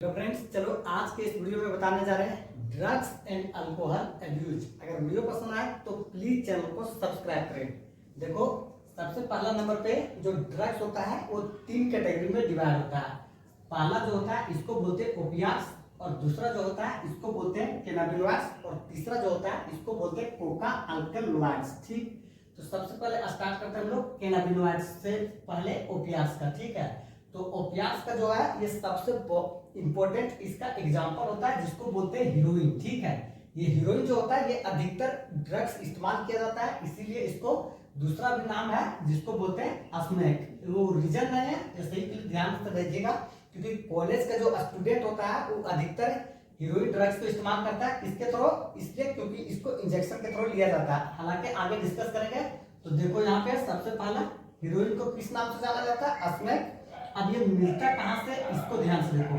तो फ्रेंड्स चलो आज के इस वीडियो में बताने जा रहे हैं ड्रग्स एंड अल्कोहल एब्यूज। अगर वीडियो पसंद आए तो प्लीज चैनल को सब्सक्राइब करें। देखो, सबसे पहला नंबर पे जो ड्रग्स होता है वो तीन कैटेगरी में डिवाइड होता है। पहला जो होता है इसको बोलते हैं ओपियाट्स, और दूसरा जो होता है इसको बोलते हैं कैनाबिनॉइड्स, और तीसरा जो होता है इसको बोलते हैं कोका अल्कलॉइड्स। ठीक, तो सबसे पहले स्टार्ट करते हैं हम लोग कैनाबिनॉइड्स से पहले ओपियाट्स का। ठीक है, तो ओपियाट्स का जो है ये सबसे इंपॉर्टेंट इसका एग्जांपल होता है जिसको बोलते हैं हीरोइन। ठीक है, ये हीरोइन जो होता है ये अधिकतर ड्रग्स इस्तेमाल किया जाता है, इसीलिए इसको दूसरा भी नाम है जिसको बोलते हैं स्मैक। वो रीजन नहीं है, जैसे कि ध्यान से देखिएगा, क्योंकि कॉलेज का जो स्टूडेंट होता है वो अधिकतर हीरोइन ड्रग्स को इस्तेमाल करता है किसके थ्रू, इसलिए क्योंकि इसको इंजेक्शन के थ्रू लिया जाता है। हालांकि आगे डिस्कस करेंगे। तो देखो यहाँ पे सबसे पहला हीरोइन को किस नाम से जाना जाता है, स्मैक। अब ये मिलता कहाँ से, इसको ध्यान से देखो।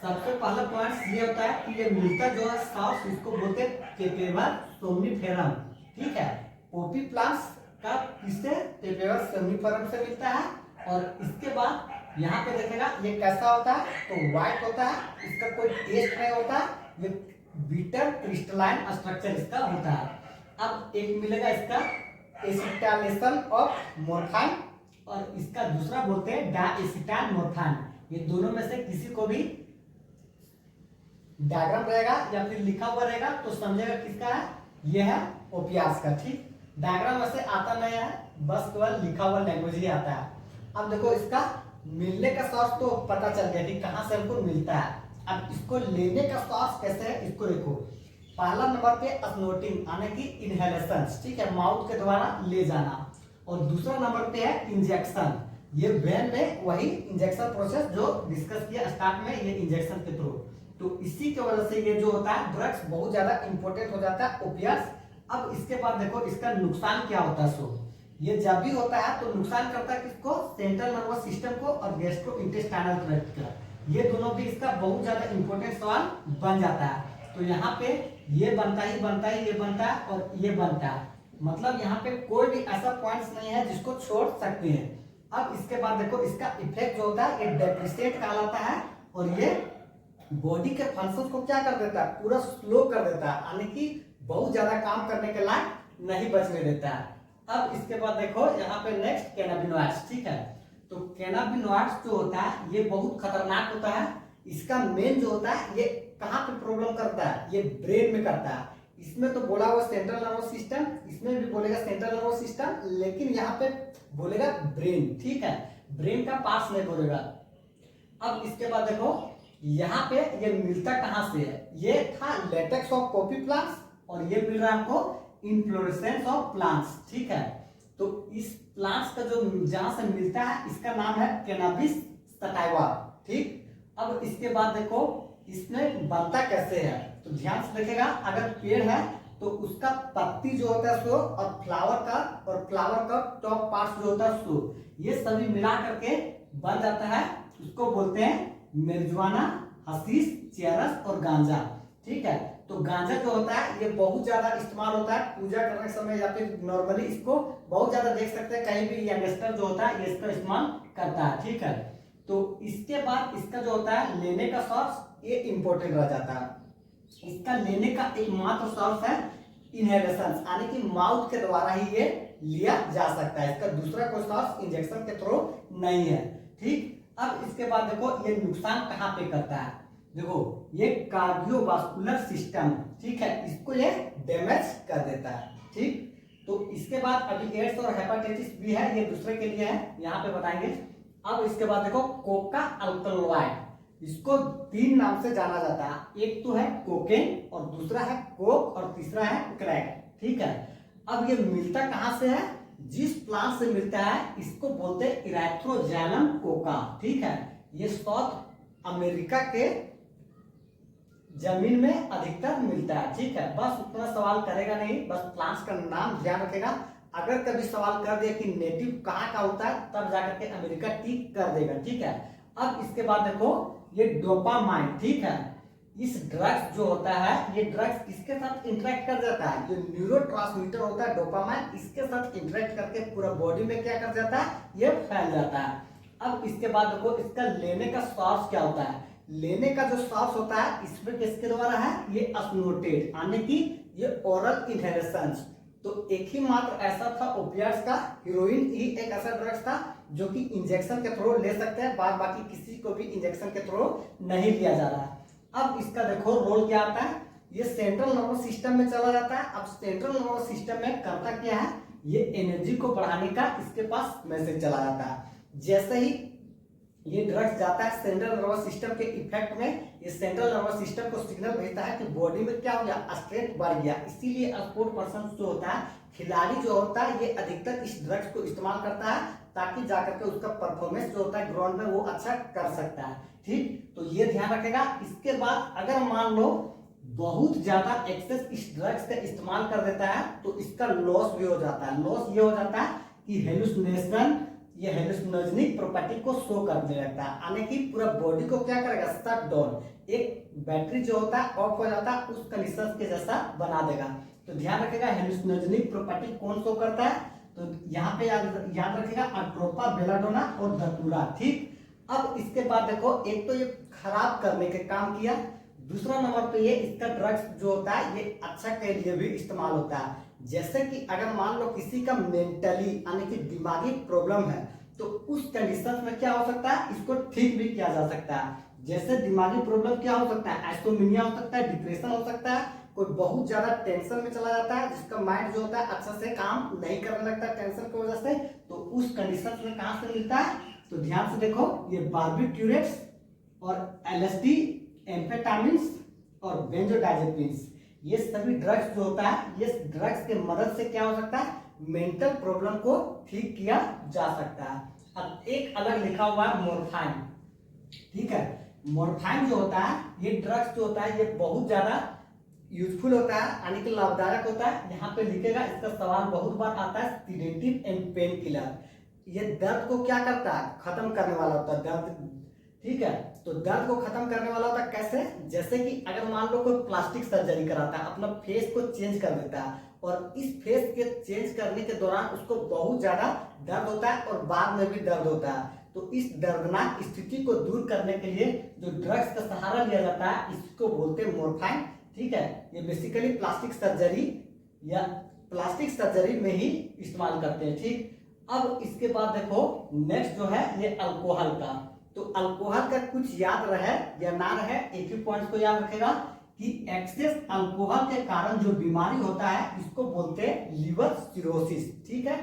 सबसे पहला पॉइंट ये होता है कि ये मिलता जो है सॉस, इसको बोलते हैं पेपेवर सोम्निफेरम। ठीक है, पोपी प्लांट्स का किससे, पेपेवर सोम्निफेरम से मिलता है। और इसके बाद यहाँ पे देखेगा ये कैसा होता है, तो व्हाइट होता है, इसका कोई टेस्ट नहीं होता, ये बीटर क्रिस्टलाइन स्ट्रक्चर इसका होता है। अब एक मिलेगा इसका एसिटाइलेशन ऑफ मोर्फाइन, और इसका दूसरा बोलते हैं डाएसिटाइल मोर्फाइन। ये दोनों में से किसी को भी डायग्राम रहेगा या फिर लिखा हुआ रहेगा तो समझेगा किसका है, ये है ओपियाट्स का। ठीक, डायग्राम वैसे आता नहीं है, बस केवल लिखा हुआ लैंग्वेज ही आता है। अब देखो इसका मिलने का सोर्स तो पता चल गया कि कहां से हमको मिलता है। अब इसको लेने का सोर्स कैसे है, इसको देखो। पहला नंबर पे स्नोटिंग यानी कि इनहेलेशन, ठीक है, माउथ के द्वारा ले जाना। और दूसरा नंबर पे है इंजेक्शन, ये वेन में वही इंजेक्शन प्रोसेस जो डिस्कस किया स्टार्ट में, ये इंजेक्शन के थ्रू। तो इसी की वजह से ये जो होता है ड्रग्स बहुत ज्यादा इंपॉर्टेंट हो जाता है, ओपियाट्स। अब इसके बाद देखो इसका नुकसान क्या होता है। सो ये जब भी होता है तो नुकसान करता है किसको, सेंट्रल नर्वस सिस्टम को और गैस्ट्रोइंटेस्टाइनल ट्रैक्ट का। ये दोनों भी इसका बहुत ज्यादा इंपॉर्टेंट सवाल बन जाता है। तो यहाँ पे ये बनता ही बनता है, ये बनता है और ये बनता है, मतलब यहाँ पे कोई भी ऐसा पॉइंट्स नहीं है जिसको छोड़ सकते हैं। अब इसके बाद देखो इसका इफेक्ट जो होता है ये डेप्रिसिएट कहलाता है, और ये बॉडी के फंक्शन को क्या कर देता है, पूरा स्लो कर देता है, यानी कि बहुत ज्यादा काम करने के लायक नहीं बचने देता है। अब इसके बाद देखो यहाँ पे नेक्स्ट कैनाबिनॉइड्स। ठीक है, तो कैनाबिनॉइड्स जो होता है ये बहुत खतरनाक होता है। इसका मेन जो होता है ये कहाँ पे प्रॉब्लम करता है, ये ब्रेन में करता है। इसमें तो बोला हुआ सेंट्रल नर्वस सिस्टम, इसमें भी बोलेगा सेंट्रल नर्वस सिस्टम, लेकिन यहाँ पे बोलेगा ब्रेन। ठीक है, ब्रेन का पास नहीं बोलेगा। अब इसके बाद देखो यहाँ पे ये मिलता कहाँ से है, ये था लेटेक्स ऑफ कॉफी प्लांट्स, और ये मिल रहा है हमको इन्फ्लोरेसेंस ऑफ प्लांट्स। ठीक है, तो इस प्लांट्स का जो जहां से मिलता है इसका नाम है कैनाबिस सटाइवा। ठीक, अब इसके बाद देखो इसमें बनता कैसे है, तो ध्यान से देखेगा। अगर पेड़ है तो उसका पत्ती जो होता है सो, और फ्लावर का टॉप पार्ट जो होता है सो, ये सभी मिला करके बन जाता है। उसको बोलते हैं marijuana, हशीश, चेरस और गांजा। ठीक है, तो गांजा जो होता है ये बहुत ज्यादा इस्तेमाल होता है पूजा करने के समय, या फिर नॉर्मली इसको बहुत ज्यादा देख सकते हैं कहीं भी यंगस्टर जो होता है ये इसका इस्तेमाल करता है। ठीक है, तो इसके बाद इसका जो होता है लेने का सोर्स ये इंपॉर्टेंट रह जाता है। इसका लेने का एकमात्र सोर्स है इनहेलेशन, यानी कि माउथ के द्वारा ही ये लिया जा सकता है। इसका दूसरा कोई सोर्स इंजेक्शन के थ्रू नहीं है। ठीक, अब इसके बाद देखो ये नुकसान कहाँ पे करता है, देखो ये कार्डियोवास्कुलर सिस्टम, ठीक है, इसको ये डैमेज कर देता है। ठीक, तो इसके बाद अभी एड्स और हेपेटाइटिस बी है, ये दूसरे के लिए है, यहाँ पे बताएंगे। अब इसके बाद देखो कोका अल्कलॉइड, इसको तीन नाम से जाना जाता है, एक तो है कोकेन, और दूसरा है कोक, और तीसरा है क्रैक। ठीक है, अब ये मिलता कहाँ से है, जिस प्लांट से मिलता है इसको बोलते हैं इराथ्रोजैलम कोका। ठीक है, ये साउथ अमेरिका के जमीन में अधिकतर मिलता है। ठीक है, बस उतना सवाल करेगा नहीं, बस प्लांट्स का नाम ध्यान रखेगा। अगर कभी सवाल कर दिया कि नेटिव कहाँ का होता है तब जाकर के अमेरिका टिक कर देगा। ठीक है, अब इसके बाद देखो ये डोपामाइन। ठीक है, इस ड्रग्स जो होता है ये ड्रग्स किसके साथ इंटरेक्ट कर जाता है, जो न्यूरोट्रांसमीटर होता है डोपामाइन, इसके साथ इंटरेक्ट करके पूरा बॉडी में क्या कर जाता है, ये फैल जाता है। अब इसके बाद देखो इसका लेने का सोर्स क्या होता है, लेने का जो सोर्स होता है इसमें किसके द्वारा है, ये अस्नोटेड, यानी कि ये ओरल इनहेलेशन। तो एक ही मात्र ऐसा था ओपियाट्स का, हीरोइन ही एक ऐसा ड्रग्स था जो कि इंजेक्शन के थ्रू ले सकते हैं, बाद बाकी किसी को भी इंजेक्शन के थ्रू नहीं लिया जा रहा है। अब इसका देखो रोल क्या आता है, ये सेंट्रल नर्वस सिस्टम में चला जाता है। अब सेंट्रल नर्वस सिस्टम में करता क्या है, ये एनर्जी को बढ़ाने का इसके पास मैसेज चला जाता है। जैसे ही ये ड्रग्स जाता है सेंट्रल नर्वस सिस्टम के इफेक्ट में, ये सेंट्रल नर्वस सिस्टम को सिग्नल भेजता है कि बॉडी में क्या हो गया, स्ट्रेंथ बढ़ गया। इसीलिए स्पोर्ट पर्सन जो होता है, खिलाड़ी जो होता है, ये अधिकतर इस ड्रग्स को इस्तेमाल करता है ताकि जाकर के उसका परफॉर्मेंस जो होता है ग्राउंड में वो अच्छा कर सकता है। ठीक, तो ये ध्यान रखेगा। इसके बाद अगर मान लो बहुत ज्यादा एक्सेस इस ड्रग्स का इस्तेमाल कर देता है तो इसका लॉस भी हो जाता है। लॉस ये हो जाता है कि हेलुसिनेशन, ये हेलुसिनोजेनिक प्रॉपर्टी को शो करने लगता है, यानी कि पूरा बॉडी को क्या करेगा, शट डाउन, एक बैटरी जो होता है ऑफ हो जाता है, उस कंडीशन के जैसा बना देगा। तो ध्यान रखेगा हेलुसिनोजेनिक प्रॉपर्टी कौन शो करता है, तो यहाँ पे याद रखेगा अट्रोपा, बेलाडोना और धतूरा। ठीक, अब इसके बाद देखो, एक तो ये खराब करने के काम किया, दूसरा नंबर पे ये इसका ड्रग्स जो होता है ये अच्छा के लिए भी इस्तेमाल होता है। जैसे कि अगर मान लो किसी का मेंटली यानी कि दिमागी प्रॉब्लम है तो उस कंडीशन में क्या हो सकता है, इसको ठीक भी किया जा सकता है। जैसे दिमागी प्रॉब्लम क्या हो सकता है, एस्टोमिनिया हो सकता है, डिप्रेशन हो सकता है, कोई बहुत ज्यादा टेंशन में चला जाता है जिसका माइंड जो होता है अच्छा से काम नहीं करने लगता टेंशन की वजह से, तो उस कंडीशन में कहां से मिलता है, तो ध्यान से देखो, ये बार्बिट्यूरेट्स और एलएसडी, एम्फेटामिन्स और बेंजोडाइजेपिन्स, ये सभी ड्रग्स जो होता है, ये ड्रग्स के मदद से क्या हो सकता है, मेंटल प्रॉब्लम को ठीक किया जा सकता है। अब एक अलग लिखा हुआ है मोरफाइन। ठीक है, मोरफाइन जो होता है, ये ड्रग्स जो होता है ये बहुत ज्यादा यूजफुल होता है, यानी कि लाभदायक होता है। यहाँ पे लिखेगा, इसका सवाल बहुत बार आता है, सीडेटिव एंड पेन किलर। ये दर्द को क्या करता है, खत्म करने वाला होता है दर्द। ठीक है, तो दर्द को खत्म करने वाला होता है कैसे, जैसे कि अगर मान लो कोई प्लास्टिक सर्जरी कराता है, अपना फेस को चेंज कर देता है और इस फेस के चेंज करने के दौरान उसको बहुत ज्यादा दर्द होता है और बाद में भी दर्द होता है, तो इस दर्दनाक स्थिति को दूर करने के लिए जो ड्रग्स का सहारा लिया जाता है इसको बोलते हैं मोरफाइन। ठीक है, ये बेसिकली प्लास्टिक सर्जरी में ही इस्तेमाल करते हैं। ठीक, अब इसके बाद देखो नेक्स्ट जो है ये अल्कोहल का। तो अल्कोहल का कुछ याद रहे या ना रहे, एक ही पॉइंट को याद रखेगा कि एक्सेस अल्कोहल के कारण जो बीमारी होता है इसको बोलते हैं लिवर सिरोसिस। ठीक है,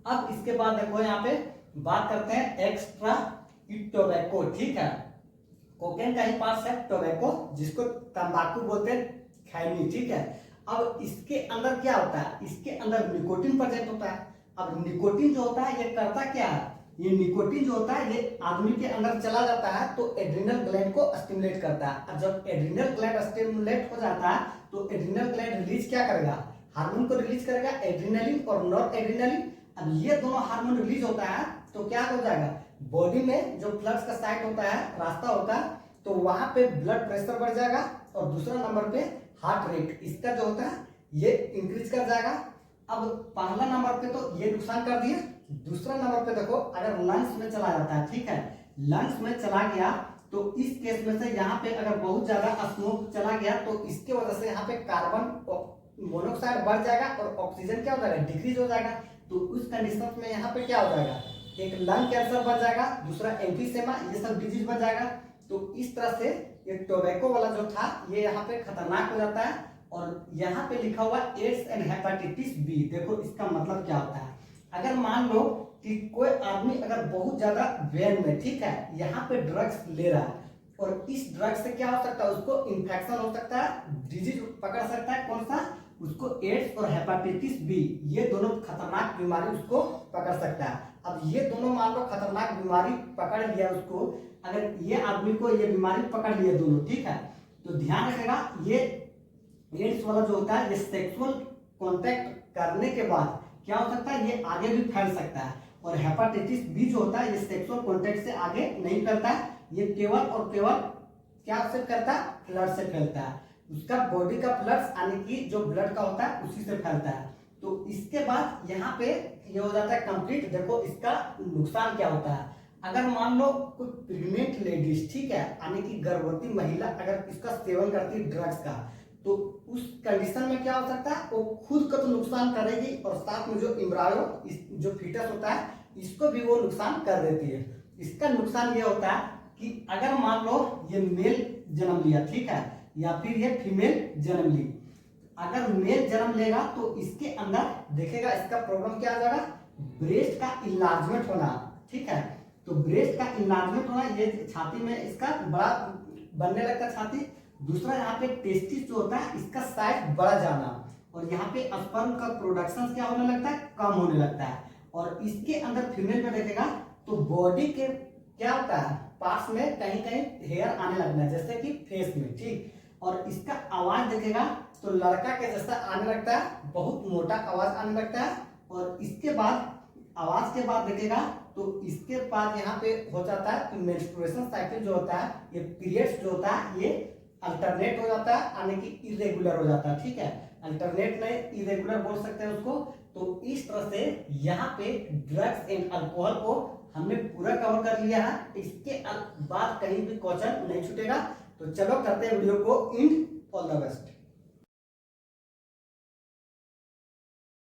अब इसके बाद देखो यहाँ पे बात करते हैं एक्स्ट्रा टोबैको। ठीक है, कोकेन का ही पास है टोबैको, जिसको तंबाकू बोलते हैं खैनी। ठीक है, अब इसके अंदर क्या होता है, इसके अंदर निकोटिन प्रेजेंट होता है। अब निकोटिन जो होता है ये करता क्या है, ये निकोटिन जो होता है ये आदमी के अंदर चला जाता है तो एड्रिनल ग्लैंड को स्टिमुलेट करता है। और जब एड्रिनल ग्लैंड स्टिमुलेट हो जाता है तो एड्रिनल ग्लैंड रिलीज क्या करेगा, हार्मोन को रिलीज करेगा, एड्रिनलिन और नॉर एड्रिनलिन। अब ये दोनों हार्मोन रिलीज होता है तो क्या हो जाएगा, बॉडी में जो फ्लक्स का साइट होता है, रास्ता होता है, तो वहां पे ब्लड प्रेशर बढ़ जाएगा और दूसरा नंबर पे हार्ट रेट इसका जो होता है ये इंक्रीज कर जाएगा। अब पहला नंबर पे तो ये नुकसान कर दिया, दूसरा नंबर पे देखो अगर लंग्स में चला जाता है। ठीक है, लंग्स में चला गया तो इस केस में से यहाँ पे अगर बहुत ज्यादा स्मोक चला गया तो इसके वजह से यहाँ पे कार्बन मोनोऑक्साइड बढ़ जाएगा और ऑक्सीजन क्या हो जाएगा, डिक्रीज हो जाएगा। तो उस कंडीशन में यहाँ पे क्या हो जाएगा, एक लंग कैंसर बढ़ जाएगा, दूसरा एम्फीसेमा, ये सब डिजीज बढ़ जाएगा। तो इस तरह से ये टोबैको वाला जो था ये यहाँ पे खतरनाक हो जाता है। और यहाँ पे लिखा हुआ एड्स एंड हेपेटाइटिस बी, देखो इसका मतलब क्या होता है। अगर मान लो कि कोई आदमी अगर बहुत ज्यादा वेन में, ठीक है, यहाँ पे ड्रग्स ले रहा है और इस ड्रग्स से क्या हो सकता है, उसको इन्फेक्शन हो सकता है, डिजीज पकड़ सकता है, कौन सा, उसको एड्स और हेपेटाइटिस बी, ये दोनों खतरनाक बीमारी उसको पकड़ सकता है। अब ये दोनों मान लो खतरनाक बीमारी पकड़ लिया उसको, अगर ये आदमी को ये बीमारी पकड़ लिया दोनों, ठीक है, तो ध्यान रखेगा ये एड्स वाला जो होता है ये सेक्सुअल कांटेक्ट करने के बाद क्या हो सकता है, ये आगे भी फैल सकता है। और हेपेटाइटिस बी जो होता है ये सेक्सुअल कांटेक्ट से आगे नहीं फैलता है, ये केवल और केवल क्या से फैलता है, फ्लड से फैलता है। उसका बॉडी का फ्लड्स यानी कि जो ब्लड का होता है उसी से फैलता है। तो इसके बाद यहाँ पे ये हो जाता है कंप्लीट। देखो इसका नुकसान क्या होता है, अगर मान लो कोई प्रेग्नेंट लेडीज, ठीक है, यानी कि गर्भवती महिला अगर इसका सेवन करती है ड्रग्स का, तो उस कंडीशन में क्या हो सकता है, वो खुद को तो नुकसान करेगी और साथ में जो एम्ब्रायो जो फीटस होता है इसको भी वो नुकसान कर देती है। इसका नुकसान ये होता है कि अगर मान लो ये मेल जन्म लिया, ठीक है, या फिर ये फीमेल जन्म ली, अगर मेल जन्म लेगा तो इसके अंदर देखेगा इसका प्रॉब्लम क्या आ जाएगा, ब्रेस्ट का इनलार्जमेंट होना, ठीक है। तो ब्रेस्ट का इनलार्जमेंट होना, ये छाती में इसका बड़ा बनने लगता छाती। दूसरा यहाँ पे टेस्टिस जो होता है इसका साइज बढ़ जाना, और यहाँ पे स्पर्म का प्रोडक्शन क्या होने लगता है, कम होने लगता है। और इसके अंदर फीमेल में देखेगा तो बॉडी के क्या होता है, पार्ट्स में कहीं कहीं हेयर आने लगना है, जैसे कि फेस में, ठीक। और इसका आवाज देखेगा तो लड़का के जैसा आने लगता है, बहुत मोटा आवाज आने लगता है। और इसके बाद आवाज के बाद देखेगा तो इसके बाद यहाँ पे हो जाता है तो मेंस्ट्रुएशन साइकिल जो होता है, ये पीरियड्स जो होता है ये अल्टरनेट हो जाता है, यानी कि इरेगुलर हो जाता है, ठीक है। अल्टरनेट नहीं, इरेगुलर बोल सकते हैं उसको। तो इस तरह से यहाँ पे ड्रग्स एंड अल्कोहल को हमने पूरा कवर कर लिया है। इसके बाद कहीं भी क्वेश्चन नहीं छूटेगा। तो चलो करते हैं वीडियो को एंड। All the best.